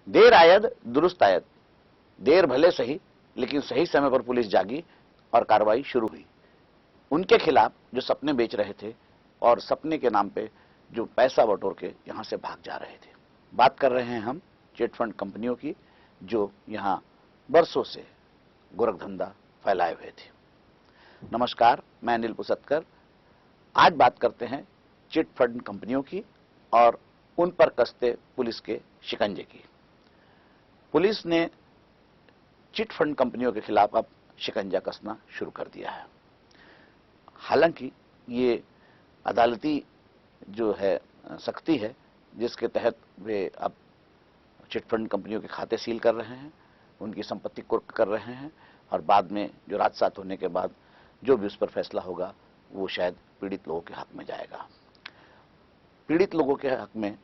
देर आयद दुरुस्त आयद, देर भले सही लेकिन सही समय पर पुलिस जागी और कार्रवाई शुरू हुई। उनके खिलाफ जो सपने बेच रहे थे और सपने के नाम पे जो पैसा बटोर के यहां से भाग जा रहे थे। बात कर रहे हैं हम चिटफंड कंपनियों की जो यहां बरसों से गोरखधंधा फैलाए हुए थे। नमस्कार, मैं अनिल पुसतकर। आज बात करते हैं चिटफंड कंपनियों की और उन पर कसते पुलिस के शिकंजे की। पुलिस ने चिटफंड कंपनियों के खिलाफ अब शिकंजा कसना शुरू कर दिया है। हालांकि ये अदालती जो है सख्ती है जिसके तहत वे अब चिटफंड कंपनियों के खाते सील कर रहे हैं, उनकी संपत्ति कुर्क कर रहे हैं और बाद में जो राजसात होने के बाद जो भी उस पर फैसला होगा वो शायद पीड़ित लोगों के हक में जाएगा। पीड़ित लोगों के हक में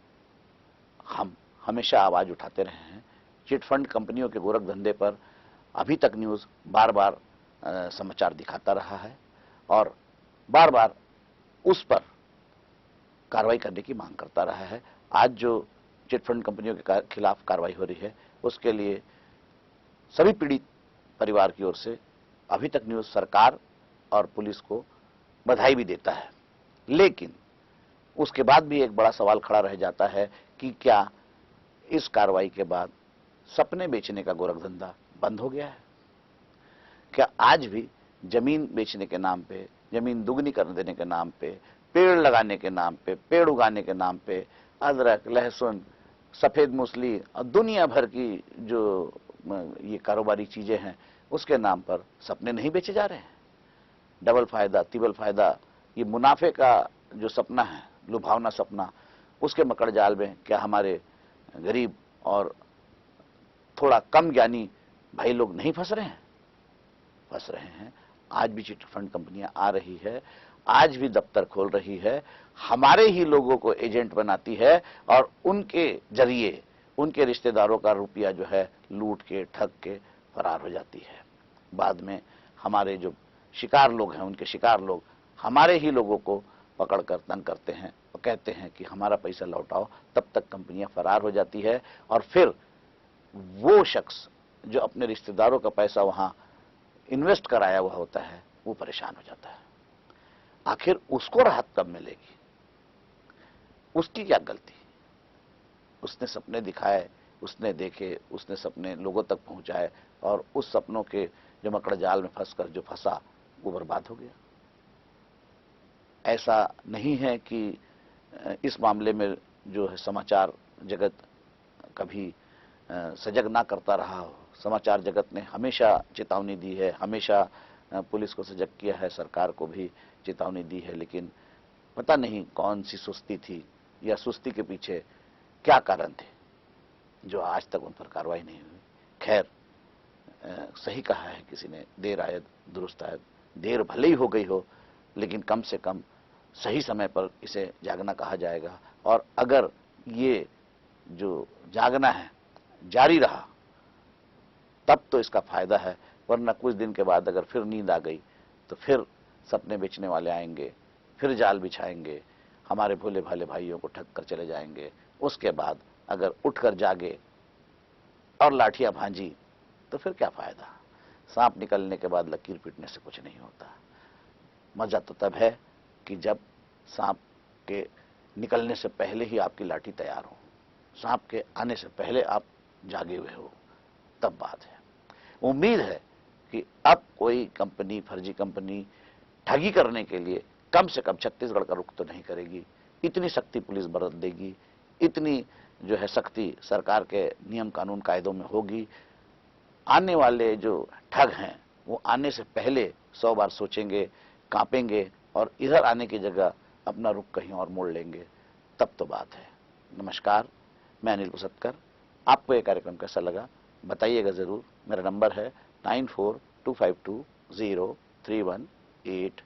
हम हमेशा आवाज उठाते रहे हैं। चिटफंड कंपनियों के गोरख धंधे पर अभी तक न्यूज बार बार समाचार दिखाता रहा है और बार बार उस पर कार्रवाई करने की मांग करता रहा है। आज जो चिटफंड कंपनियों के खिलाफ कार्रवाई हो रही है उसके लिए सभी पीड़ित परिवार की ओर से अभी तक न्यूज सरकार और पुलिस को बधाई भी देता है। लेकिन उसके बाद भी एक बड़ा सवाल खड़ा रह जाता है कि क्या इस कार्रवाई के बाद सपने बेचने का गोरखधंधा बंद हो गया है? क्या आज भी जमीन बेचने के नाम पे, जमीन दुगनी कर देने के नाम पे, पेड़ लगाने के नाम पे, पेड़ उगाने के नाम पे अदरक, लहसुन, सफेद मूसली और दुनिया भर की जो ये कारोबारी चीजें हैं उसके नाम पर सपने नहीं बेचे जा रहे हैं? डबल फायदा, तिबल फायदा, ये मुनाफे का जो सपना है, लुभावना सपना, उसके मकड़ जाल में क्या हमारे गरीब और थोड़ा कम ज्ञानी भाई लोग नहीं फंस रहे हैं? फंस रहे हैं। आज भी चिटफंड कंपनियां आ रही है, आज भी दफ्तर खोल रही है, हमारे ही लोगों को एजेंट बनाती है और उनके जरिए उनके रिश्तेदारों का रुपया जो है लूट के, ठग के फरार हो जाती है। बाद में हमारे जो शिकार लोग हैं, उनके शिकार लोग हमारे ही लोगों को पकड़कर तंग करते हैं और कहते हैं कि हमारा पैसा लौटाओ। तब तक कंपनियां फरार हो जाती है और फिर वो शख्स जो अपने रिश्तेदारों का पैसा वहां इन्वेस्ट कराया हुआ होता है वो परेशान हो जाता है। आखिर उसको राहत कब मिलेगी? उसकी क्या गलती? उसने सपने दिखाए, उसने देखे, उसने सपने लोगों तक पहुंचाए और उस सपनों के जो मकड़ जाल में फंसकर जो फंसा वो बर्बाद हो गया। ऐसा नहीं है कि इस मामले में जो है समाचार जगत कभी सजग ना करता रहा हो। समाचार जगत ने हमेशा चेतावनी दी है, हमेशा पुलिस को सजग किया है, सरकार को भी चेतावनी दी है, लेकिन पता नहीं कौन सी सुस्ती थी या सुस्ती के पीछे क्या कारण थे जो आज तक उन पर कार्रवाई नहीं हुई। खैर, सही कहा है किसी ने, देर आयद दुरुस्त आयद। देर भले ही हो गई हो लेकिन कम से कम सही समय पर इसे जागना कहा जाएगा। और अगर ये जो जागना है जारी रहा तब तो इसका फायदा है, वरना कुछ दिन के बाद अगर फिर नींद आ गई तो फिर सपने बेचने वाले आएंगे, फिर जाल बिछाएंगे, हमारे भोले भाले भाइयों को ठग कर चले जाएंगे। उसके बाद अगर उठकर जागे और लाठियां भांजी तो फिर क्या फायदा? सांप निकलने के बाद लकीर पीटने से कुछ नहीं होता। मजा तो तब है कि जब सांप के निकलने से पहले ही आपकी लाठी तैयार हो, सांप के आने से पहले आप जागे हुए हो, तब बात है। उम्मीद है कि अब कोई कंपनी, फर्जी कंपनी ठगी करने के लिए कम से कम छत्तीसगढ़ का रुख तो नहीं करेगी। इतनी सख्ती पुलिस बरत देगी, इतनी जो है सख्ती सरकार के नियम कानून कायदों में होगी। आने वाले जो ठग हैं वो आने से पहले 100 बार सोचेंगे, कांपेंगे और इधर आने की जगह अपना रुख कहीं और मोड़ लेंगे, तब तो बात है। नमस्कार, मैं अनिल पुसतकर। आपको ये कार्यक्रम कैसा लगा बताइएगा जरूर। मेरा नंबर है 9425203183।